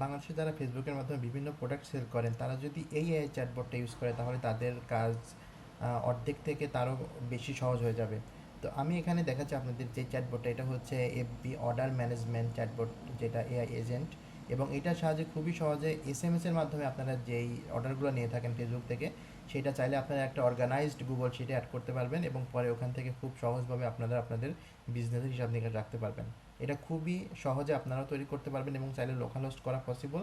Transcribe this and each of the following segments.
বাংলাদেশে যারা ফেসবুকের মাধ্যমে বিভিন্ন প্রোডাক্ট সেল করেন তারা যদি এই এআই চ্যাটবটটা ইউজ করে তাহলে তাদের কাজ অর্ধেক থেকে তারও বেশি সহজ হয়ে যাবে। তো আমি এখানে দেখাচ্ছি আপনাদের যে চ্যাটবটটা, এটা হচ্ছে এফবি অর্ডার ম্যানেজমেন্ট চ্যাটবট, যেটা এআই এজেন্ট। এবং এটার সাহায্যে খুবই সহজে এসএমএসের মাধ্যমে আপনারা যেই অর্ডারগুলো নিয়ে থাকেন ফেসবুক থেকে, সেটা চাইলে আপনারা একটা অর্গানাইজড গুগল শিটে অ্যাড করতে পারবেন এবং পরে ওখান থেকে খুব সহজভাবে আপনারা আপনাদের বিজনেসের হিসাব নিকাশ রাখতে পারবেন। এটা খুবই সহজে আপনারাও তৈরি করতে পারবেন এবং চাইলে লোকাল হোস্ট করা পসিবল,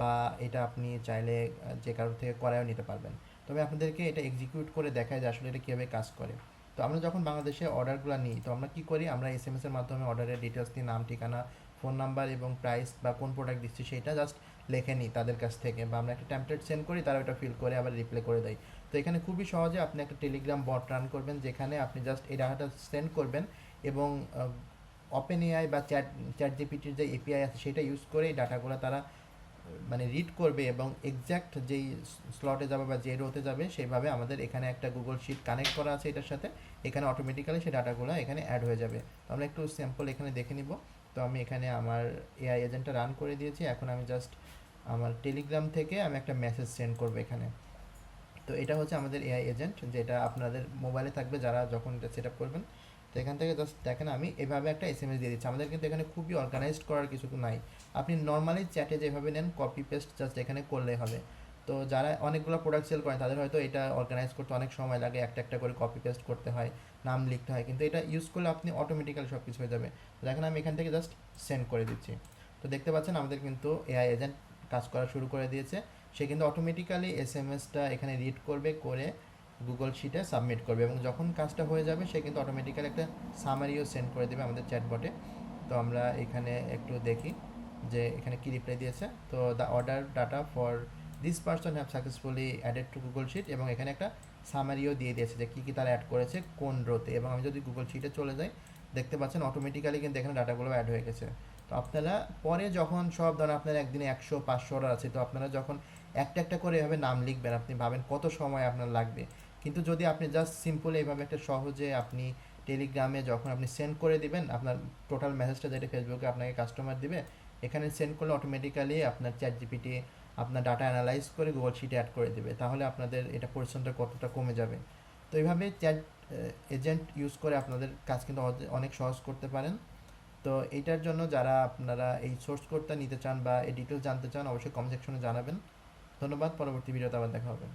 বা এটা আপনি চাইলে যে কারোর থেকে করায়ও নিতে পারবেন। তবে আপনাদেরকে এটা এক্সিকিউট করে দেখায় যে আসলে এটা কীভাবে কাজ করে। তো আমরা যখন বাংলাদেশে অর্ডারগুলো নিই তো আমরা কী করি, আমরা এসএমএসের মাধ্যমে অর্ডারের ডিটেলস নিই, নাম, ঠিকানা, ফোন নাম্বার এবং প্রাইস বা কোন প্রোডাক্ট দিচ্ছি সেটা জাস্ট লিখে নিই তাদের কাছ থেকে, বা আমরা একটা টেমপ্লেট সেন্ড করি, তারা ওটা ফিল করে আবার রিপ্লাই করে দেয়। তো এখানে খুবই সহজে আপনি একটা টেলিগ্রাম বট রান করবেন যেখানে আপনি জাস্ট এই ডাটাটা সেন্ড করবেন এবং ওপেন এআই বা চ্যাট জিপিটির যে এপিআই আছে সেটা ইউজ করে এই ডাটাগুলো তারা মানে রিড করবে এবং এক্স্যাক্ট যেই স্লটে যাবে বা যে রোতে যাবে সেইভাবে আমাদের এখানে একটা গুগল শিট কানেক্ট করা আছে এটার সাথে, এখানে অটোমেটিক্যালি সেই ডাটাগুলো এখানে অ্যাড হয়ে যাবে। তো আমরা একটু স্যাম্পল এখানে দেখে নিব। তো আমি এখানে আমার এআই এজেন্টটা রান করে দিয়েছি, এখন আমি জাস্ট আমার টেলিগ্রাম থেকে আমি একটা মেসেজ সেন্ড করবো এখানে। তো এটা হচ্ছে আমাদের এআই এজেন্ট, যেটা আপনাদের মোবাইলে থাকবে যারা যখন এটা সেট আপ করবেন। তো এখান থেকে জাস্ট দেখেন আমি এভাবে একটা এসএমএস দিয়ে দিচ্ছি। আমাদের কিন্তু এখানে খুবই অর্গানাইজড করার কিছু নাই। আপনি নর্মালি চ্যাটে যেভাবে নেন কপি পেস্ট জাস্ট এখানে করলেই হবে। তো যারা অনেকগুলো প্রোডাক্ট সেল করেন তাদের হয়তো এটা অর্গানাইজ করতে অনেক সময় লাগে, একটা একটা করে কপি পেস্ট করতে হয়, নাম লিখতে হয়, কিন্তু এটা ইউজ করলে আপনি অটোমেটিক্যালি সব কিছু হয়ে যাবে। তো দেখেন আমি এখান থেকে জাস্ট সেন্ড করে দিচ্ছি। তো দেখতে পাচ্ছেন আমাদের কিন্তু এআই এজেন্ট কাজ করা শুরু করে দিয়েছে। সে কিন্তু অটোমেটিক্যালি এসএমএসটা এখানে রিড করবে, করে গুগল শিটে সাবমিট করবে এবং যখন কাজটা হয়ে যাবে সে কিন্তু অটোমেটিক্যালি একটা সামারিও সেন্ড করে দেবে আমাদের চ্যাটবটে। তো আমরা এখানে একটু দেখি যে এখানে কী রিপ্লাই দিয়েছে। তো the order data for this person have successfully added to Google sheet, এবং এখানে একটা সামারিও দিয়ে দিয়েছে যে কী কী তারা অ্যাড করেছে কোন রোতে। এবং আমি যদি গুগল শিটে চলে যাই দেখতে পাচ্ছেন অটোমেটিক্যালি কিন্তু এখানে ডাটাগুলো অ্যাড হয়ে গেছে। তো আপনারা পরে যখন সব ধরেন আপনার একদিনে 100-500 অর্ডার আছে, তো আপনারা যখন একটা একটা করে এভাবে নাম লিখবেন আপনি ভাবেন কত সময় আপনার লাগবে। কিন্তু যদি আপনি জাস্ট সিম্পল এইভাবে একটা সহজে আপনি টেলিগ্রামে যখন আপনি সেন্ড করে দিবেন আপনার টোটাল মেসেজটা, যেটা ফেসবুকে আপনাকে কাস্টমার দিবে, এখানে সেন্ড করলে অটোমেটিক্যালি আপনার চ্যাট জিপিটি আপনার ডাটা অ্যানালাইজ করে গুগল শিটে অ্যাড করে দেবে। তাহলে আপনাদের এটা পরিশ্রমটা কতটা কমে যাবে। তো এইভাবে চ্যাট এজেন্ট ইউজ করে আপনাদের কাজ কিন্তু অনেক সহজ করতে পারেন। তো এইটার জন্য যারা আপনারা এই সোর্স কোডটা নিতে চান বা এই ডিটেলস জানতে চান অবশ্যই কমেন্ট সেকশনে জানাবেন। ধন্যবাদ, পরবর্তী ভিডিওতে আবার দেখা হবে।